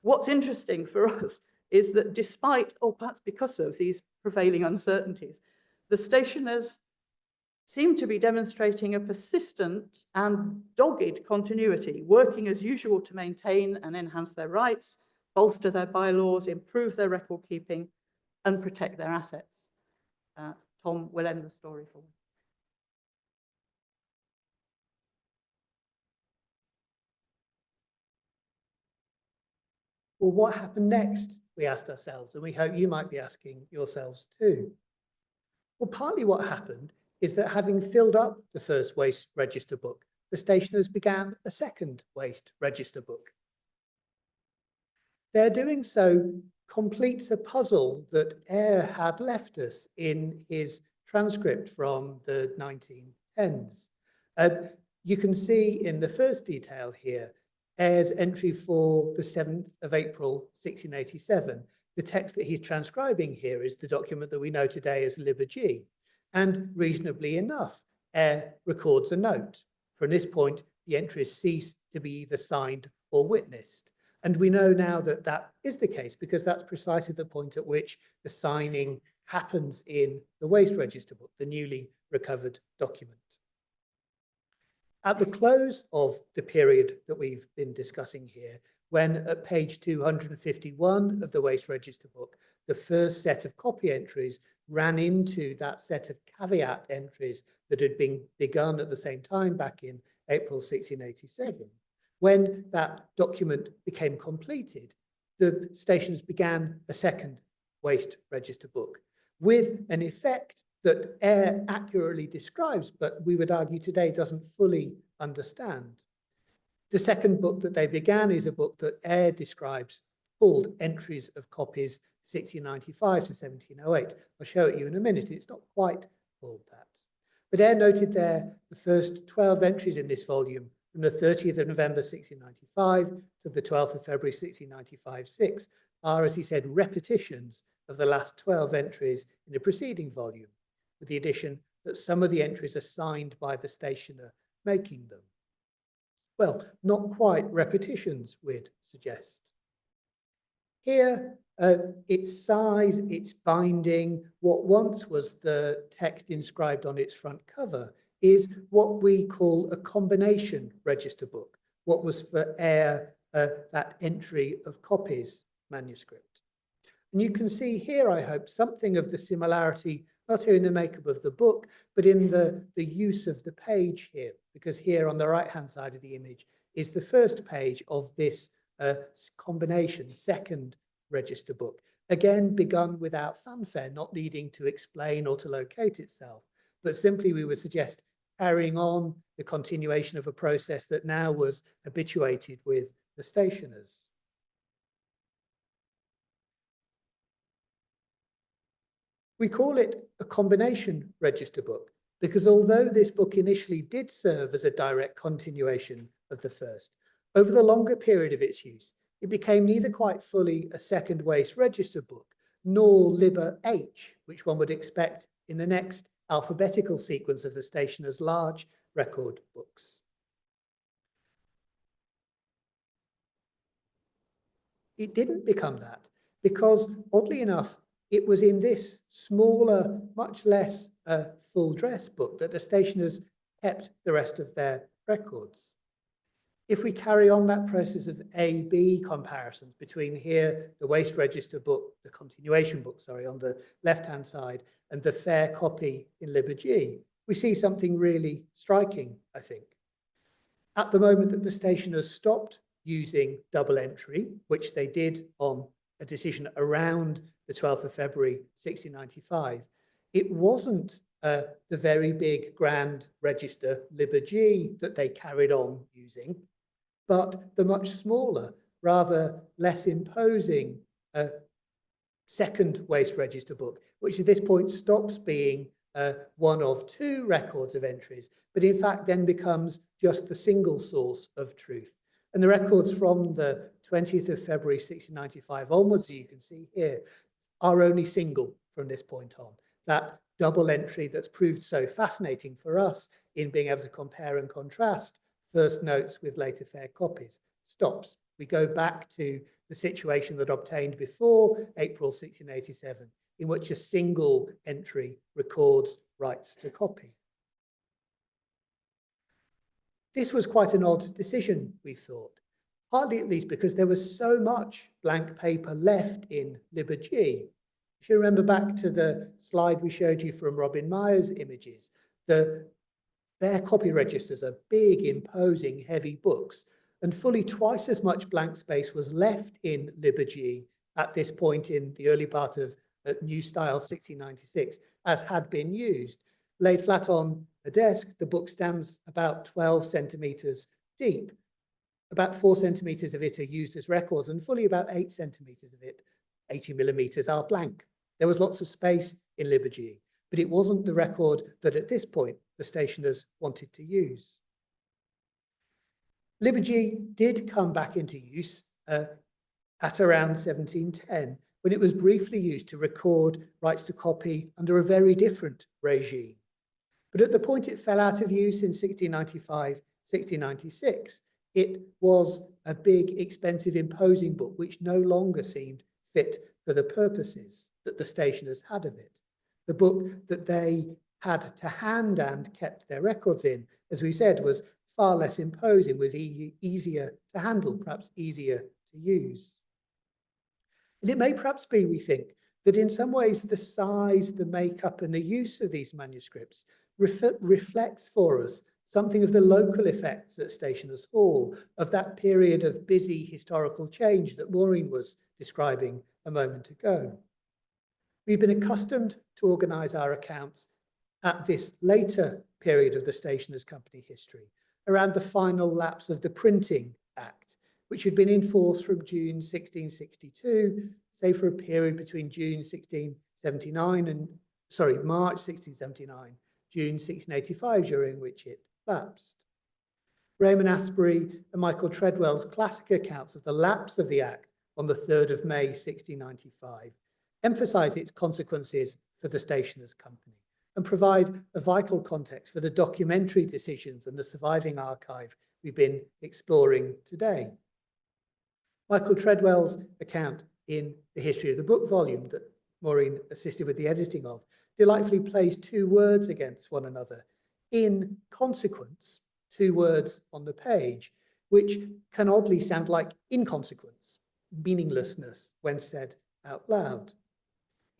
[SPEAKER 3] What's interesting for us is that despite, or perhaps because of, these prevailing uncertainties, the stationers seem to be demonstrating a persistent and dogged continuity, working as usual to maintain and enhance their rights, bolster their bylaws, improve their record keeping, and protect their assets. Tom will end the story for me.
[SPEAKER 4] Well, what happened next? We asked ourselves, and we hope you might be asking yourselves too. Well, partly what happened is that having filled up the first Wast Register book, the stationers began a second Wast Register book. Their doing so completes a puzzle that Eyre had left us in his transcript from the 1910s. You can see in the first detail here, Eyre's entry for the 7th of April, 1687. The text that he's transcribing here is the document that we know today as Liber G. And reasonably enough, Eyre records a note. From this point, the entries cease to be either signed or witnessed. And we know now that that is the case because that's precisely the point at which the signing happens in the Wast Register book, the newly recovered document. At the close of the period that we've been discussing here, when at page 251 of the Wast Register book, the first set of copy entries ran into that set of caveat entries that had been begun at the same time back in April 1687. When that document became completed, the stations began a second Wast Register book with an effect that Eyre accurately describes, but we would argue today doesn't fully understand. The second book that they began is a book that Eyre describes called Entries of Coppies 1695 to 1708. I'll show it you in a minute. It's not quite called that. But Eyre noted there the first 12 entries in this volume from the 30th of November 1695 to the 12th of February 1695-6 are, as he said, repetitions of the last 12 entries in the preceding volume, with the addition that some of the entries are signed by the stationer making them. Well, not quite repetitions, we'd suggest. Here, its size, its binding, what once was the text inscribed on its front cover, is what we call a combination register book, what was for Eyre that entry of Coppies manuscript. And you can see here, I hope, something of the similarity, not in the makeup of the book, but in the use of the page here, because here on the right-hand side of the image is the first page of this combination, second register book, again begun without fanfare, not needing to explain or to locate itself, but simply we would suggest carrying on the continuation of a process that now was habituated with the stationers. We call it a combination register book because although this book initially did serve as a direct continuation of the first, over the longer period of its use, it became neither quite fully a second Wast Register book, nor Liber H, which one would expect in the next alphabetical sequence of the stationer's large record books. It didn't become that because, oddly enough, it was in this smaller, much less full dress book that the stationers kept the rest of their records. If we carry on that process of A-B comparisons between here, the Wast Register book, the continuation book, sorry, on the left-hand side, and the fair copy in Liber G, we see something really striking, I think. At the moment that the stationers stopped using double entry, which they did on a decision around the 12th of February 1695, it wasn't the very big grand register Liber G that they carried on using, but the much smaller, rather less imposing second waste register book, which at this point stops being one of two records of entries, but in fact then becomes just the single source of truth. And the records from the 20th of February 1695 onwards, as you can see here, are only single from this point on. That double entry that's proved so fascinating for us in being able to compare and contrast first notes with later fair copies stops. We go back to the situation that obtained before April 1687, in which a single entry records rights to copy. This was quite an odd decision, we thought, partly at least because there was so much blank paper left in Liber G. If you remember back to the slide we showed you from Robin Meyer's images, the fair copy registers are big, imposing, heavy books, and fully twice as much blank space was left in Liber G at this point in the early part of New Style 1696 as had been used. Laid flat on a desk, the book stands about 12 centimetres deep. About 4 centimetres of it are used as records, and fully about 8 centimetres of it, 80 millimetres, are blank. There was lots of space in Liber G, but it wasn't the record that at this point the stationers wanted to use. Liber G did come back into use at around 1710, when it was briefly used to record rights to copy under a very different regime. But at the point it fell out of use in 1695, 1696, it was a big, expensive, imposing book which no longer seemed fit for the purposes that the stationers had of it. The book that they had to hand and kept their records in, as we said, was far less imposing, was easier to handle, perhaps easier to use. And it may perhaps be, we think, that in some ways the size, the makeup and the use of these manuscripts reflects for us something of the local effects at Stationers' Hall, of that period of busy historical change that Maureen was describing a moment ago. We've been accustomed to organise our accounts at this later period of the Stationers' Company history, around the final lapse of the Printing Act, which had been in force from June 1662, say for a period between March 1679, June 1685, during which it lapsed. Raymond Asbury and Michael Treadwell's classic accounts of the lapse of the Act on the 3rd of May 1695 emphasise its consequences for the Stationers' Company and provide a vital context for the documentary decisions and the surviving archive we've been exploring today. Michael Treadwell's account in the History of the Book volume that Maureen assisted with the editing of delightfully plays two words against one another. In consequence, two words on the page, which can oddly sound like inconsequence, meaninglessness when said out loud.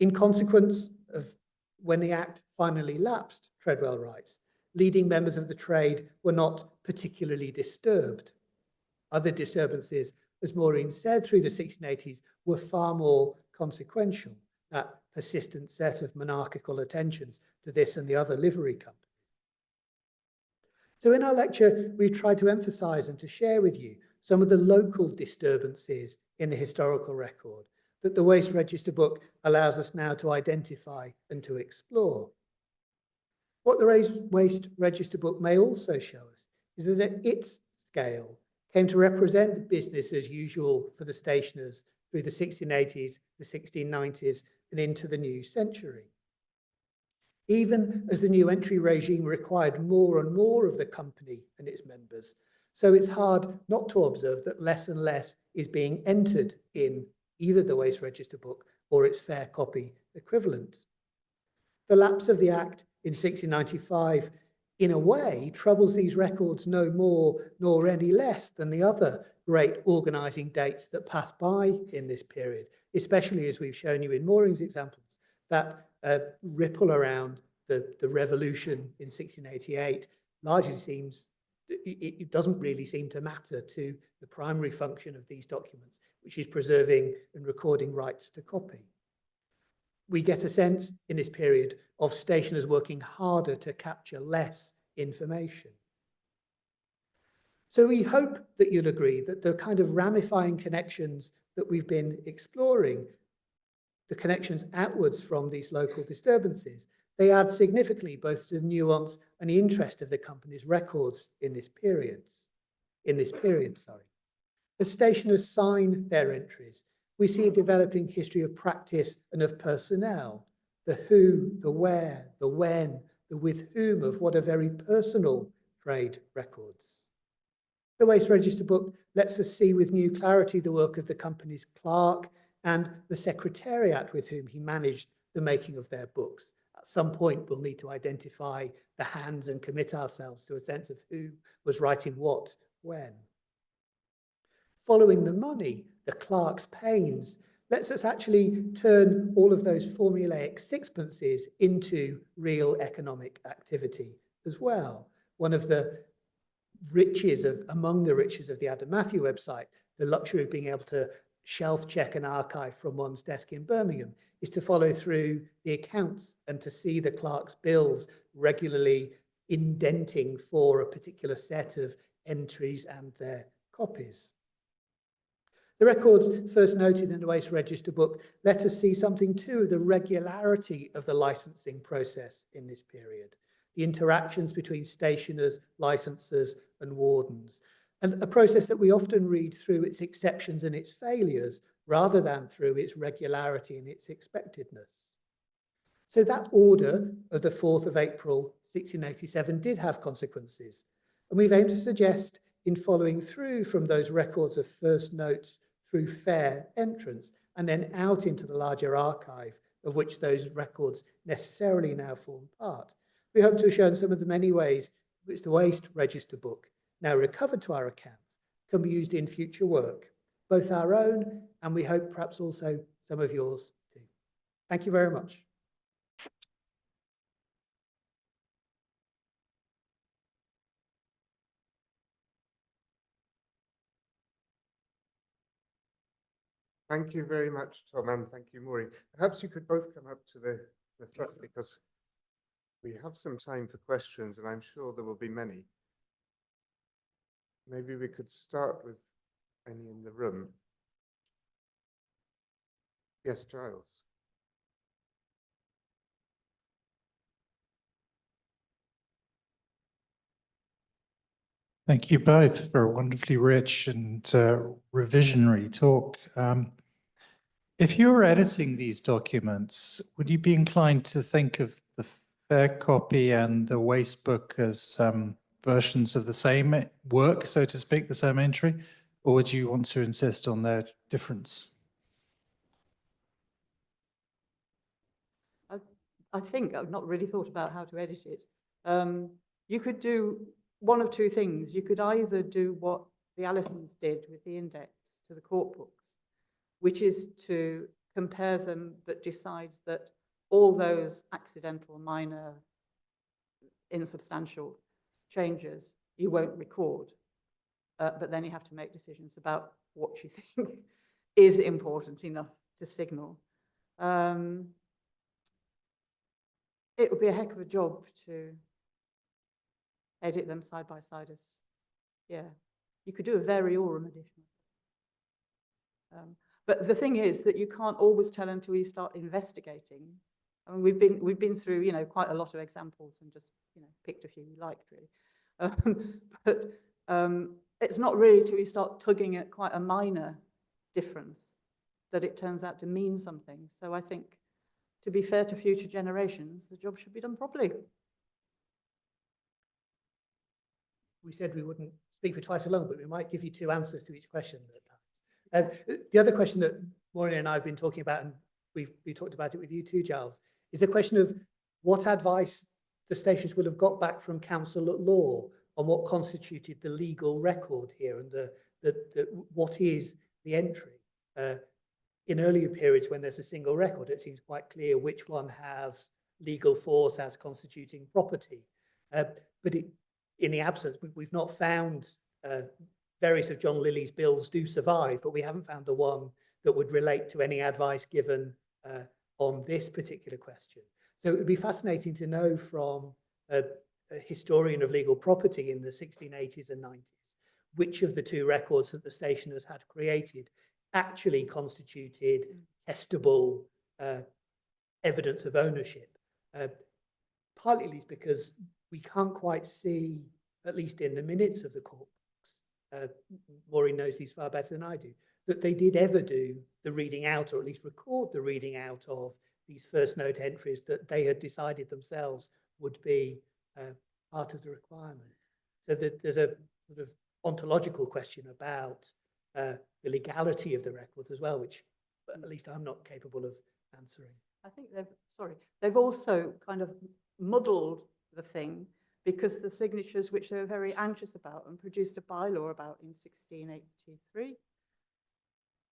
[SPEAKER 4] In consequence of when the Act finally lapsed, Treadwell writes, leading members of the trade were not particularly disturbed. Other disturbances, as Maureen said, through the 1680s were far more consequential, that persistent set of monarchical attentions to this and the other livery companies. So in our lecture, we've tried to emphasise and to share with you some of the local disturbances in the historical record that the Wast Register book allows us now to identify and to explore. What the Wast Register book may also show us is that at its scale came to represent business as usual for the stationers through the 1680s, the 1690s, and into the new century. Even as the new entry regime required more and more of the company and its members, so it's hard not to observe that less and less is being entered in either the Wast Register book or its fair copy equivalent. The lapse of the Act in 1695, in a way, troubles these records no more nor any less than the other great organising dates that pass by in this period, especially as we've shown you in Maureen's examples, that ripple around the revolution in 1688 largely seems it doesn't really seem to matter to the primary function of these documents, which is preserving and recording rights to copy. We get a sense in this period of stationers working harder to capture less information. So we hope that you'll agree that the kind of ramifying connections that we've been exploring, the connections outwards from these local disturbances, they add significantly both to the nuance and the interest of the company's records in this period. As stationers sign their entries, we see a developing history of practice and of personnel, the who, the where, the when, the with whom of what are very personal trade records. The Wast Register book lets us see with new clarity the work of the company's clerk and the secretariat with whom he managed the making of their books. At some point, we'll need to identify the hands and commit ourselves to a sense of who was writing what, when. Following the money, the clerk's pains, lets us actually turn all of those formulaic sixpences into real economic activity as well. One of the among the riches of the Adam Matthew website, the luxury of being able to shelf check an archive from one's desk in Birmingham, is to follow through the accounts and to see the clerk's bills regularly indenting for a particular set of entries and their copies. The records first noted in the Wast Register book let us see something too of the regularity of the licensing process in this period, the interactions between stationers, licensors and wardens, and a process that we often read through its exceptions and its failures rather than through its regularity and its expectedness. So that order of the 4th of April 1687 did have consequences, and we've aimed to suggest in following through from those records of first notes through fair entrance and then out into the larger archive of which those records necessarily now form part. We hope to have shown some of the many ways in which the Wast Register book, now recovered to our account, can be used in future work, both our own and we hope perhaps also some of yours too. Thank you very much.
[SPEAKER 1] Thank you very much, Tom, and thank you, Maureen. Perhaps you could both come up to the front because we have some time for questions and I'm sure there will be many. Maybe we could start with any in the room. Yes, Giles.
[SPEAKER 5] Thank you both for a wonderfully rich and revisionary talk. If you were editing these documents, would you be inclined to think of the fair copy and the Wast Booke as versions of the same work, so to speak, the same entry, or would you want to insist on their difference?
[SPEAKER 3] I think I've not really thought about how to edit it. You could do one of two things. You could either do what the Allisons did with the index to the court books, which is to compare them, but decide that all those accidental, minor, insubstantial changes you won't record. But then you have to make decisions about what you think is important enough to signal. It would be a heck of a job to edit them side by side as, yeah. You could do a variorum edition. But the thing is that you can't always tell until you start investigating. I mean, we've been through, you know, quite a lot of examples and just, you know, picked a few we liked really. But it's not really till you start tugging at quite a minor difference that it turns out to mean something. So I think, to be fair to future generations, the job should be done properly.
[SPEAKER 4] We said we wouldn't speak for twice so long, but we might give you two answers to each question at times. The other question that Maureen and I have been talking about, and we talked about it with you too, Giles, is the question of what advice the stations would have got back from counsel at law on what constituted the legal record here and what is the entry. In earlier periods when there's a single record, it seems quite clear which one has legal force as constituting property. But in the absence, we've not found various of John Lilly's bills do survive, but we haven't found the one that would relate to any advice given on this particular question. So it would be fascinating to know from a historian of legal property in the 1680s and 90s, which of the two records that the stationers had created actually constituted testable evidence of ownership. Partly at least because we can't quite see, at least in the minutes of the court books, Maureen knows these far better than I do, that they did ever do the reading out, or at least record the reading out of these first note entries that they had decided themselves would be part of the requirement. So that there's a sort of ontological question about the legality of the records as well, which at least I'm not capable of answering.
[SPEAKER 3] I think they've also kind of muddled the thing, because the signatures, which they were very anxious about and produced a bylaw about in 1683,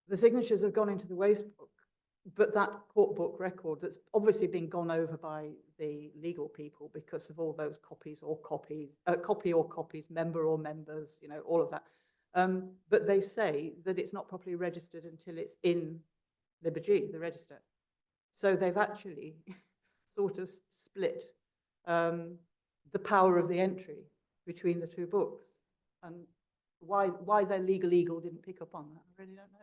[SPEAKER 3] the signatures have gone into the Wast Book, but that court book record that's obviously been gone over by the legal people because of all those copies or copies, copy or copies, member or members, you know, all of that. But they say that it's not properly registered until it's in Libre, the register. So they've actually sort of split the power of the entry between the two books. And why their legal eagle didn't pick up on that, I really don't know.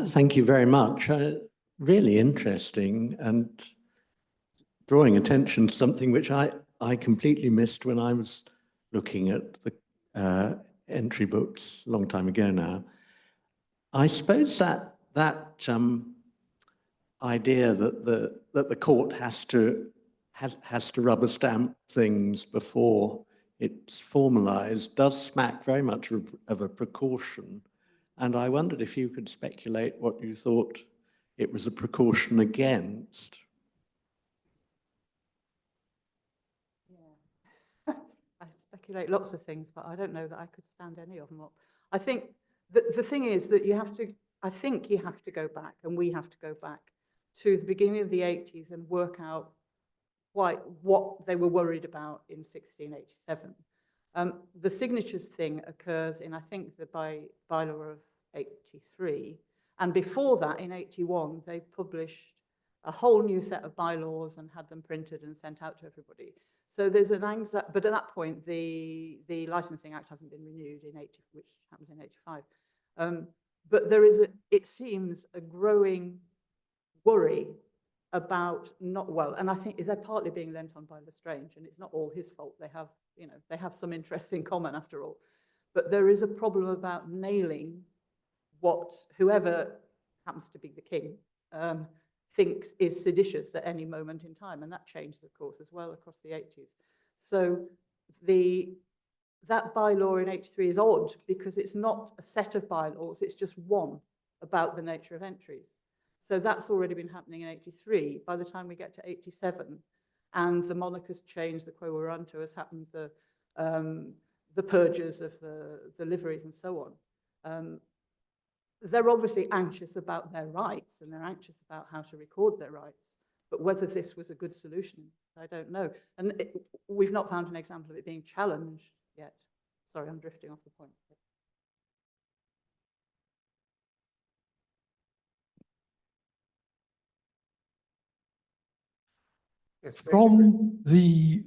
[SPEAKER 6] Thank you very much. Really interesting, and drawing attention to something which I completely missed when I was looking at the entry books a long time ago now. I suppose that idea that the court has to rubber stamp things before it's formalized does smack very much of a precaution. And I wondered if you could speculate what you thought it was a precaution against.
[SPEAKER 3] Yeah, I speculate lots of things, but I don't know that I could stand any of them up. I think the thing is that I think you have to go back, and we have to go back to the beginning of the 80s and work out what they were worried about in 1687. The signatures thing occurs in, I think, the bylaw of 83. And before that, in 81, they published a whole new set of bylaws and had them printed and sent out to everybody. So there's an anxiety, but at that point, the Licensing Act hasn't been renewed in 80, which happens in 85. But there is, it seems, a growing worry about and I think they're partly being lent on by Lestrange, and it's not all his fault. They have some interests in common after all. But there is a problem about nailing what whoever happens to be the king thinks is seditious at any moment in time. And that changed, of course, as well across the 80s. So that bylaw in 83 is odd because it's not a set of bylaws, it's just one about the nature of entries. So that's already been happening in 83. By the time we get to 87, and the monarch has changed, the quo warranto has happened, the purges of the liveries and so on. They're obviously anxious about their rights, and they're anxious about how to record their rights. But whether this was a good solution, I don't know. And we've not found an example of it being challenged yet. Sorry, I'm drifting off the point.
[SPEAKER 1] Yes,
[SPEAKER 7] From the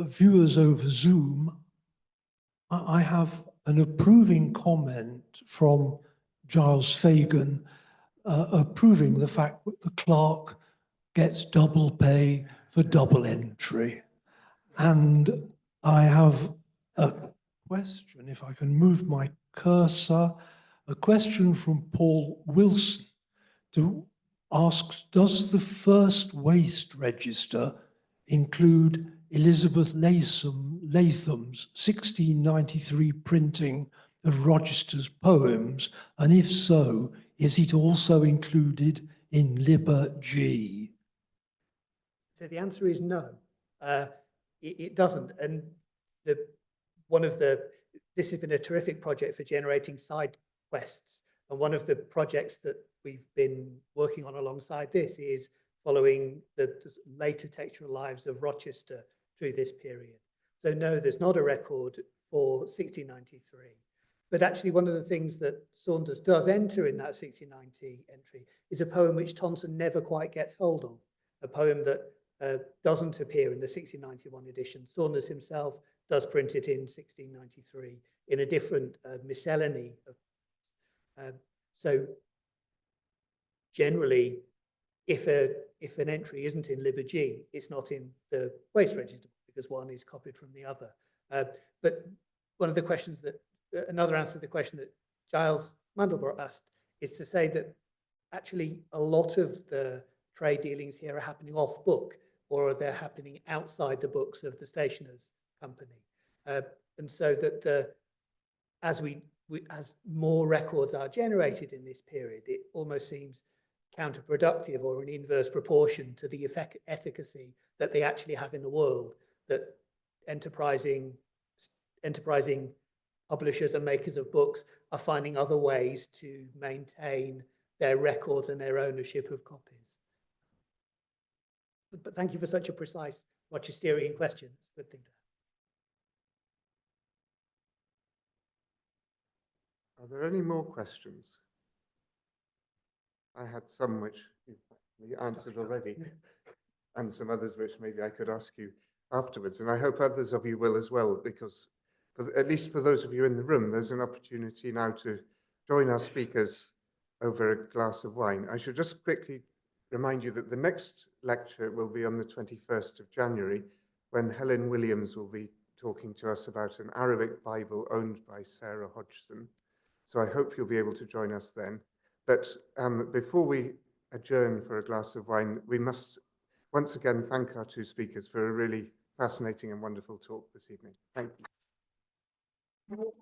[SPEAKER 7] viewers over Zoom, I have an approving comment from Giles Fagan, approving the fact that the clerk gets double pay for double entry. And I have a question, if I can move my cursor, a question from Paul Wilson asks, does the first Wast Register include Elizabeth Latham's 1693 printing of Rochester's poems? And if so, is it also included in Libre G?
[SPEAKER 4] So the answer is no, it doesn't. And this has been a terrific project for generating side quests. And one of the projects that we've been working on alongside this is following the later textual lives of Rochester through this period. So no, there's not a record for 1693. But actually one of the things that Saunders does enter in that 1690 entry is a poem which Tonson never quite gets hold of, a poem that doesn't appear in the 1691 edition. Saunders himself does print it in 1693 in a different miscellany of so generally, if an entry isn't in Liber G, it's not in the Wast Register because one is copied from the other. But one of the questions that, another answer to the question that Giles Mandelbrot asked is to say that actually a lot of the trade dealings here are happening off book, or they're happening outside the books of the stationer's company. And so that as more records are generated in this period, it almost seems counterproductive or an inverse proportion to the efficacy that they actually have in the world, that enterprising publishers and makers of books are finding other ways to maintain their records and their ownership of copies. But thank you for such a precise Rochesterian question. It's a good thing to have.
[SPEAKER 1] Are there any more questions? I had some which you answered already, and some others which maybe I could ask you afterwards. And I hope others of you will as well, because at least for those of you in the room, there's an opportunity now to join our speakers over a glass of wine. I should just quickly remind you that the next lecture will be on the 21st of January, when Helen Williams will be talking to us about an Arabic Bible owned by Sarah Hodgson. So I hope you'll be able to join us then. But before we adjourn for a glass of wine, we must once again thank our two speakers for a really fascinating and wonderful talk this evening. Thank you.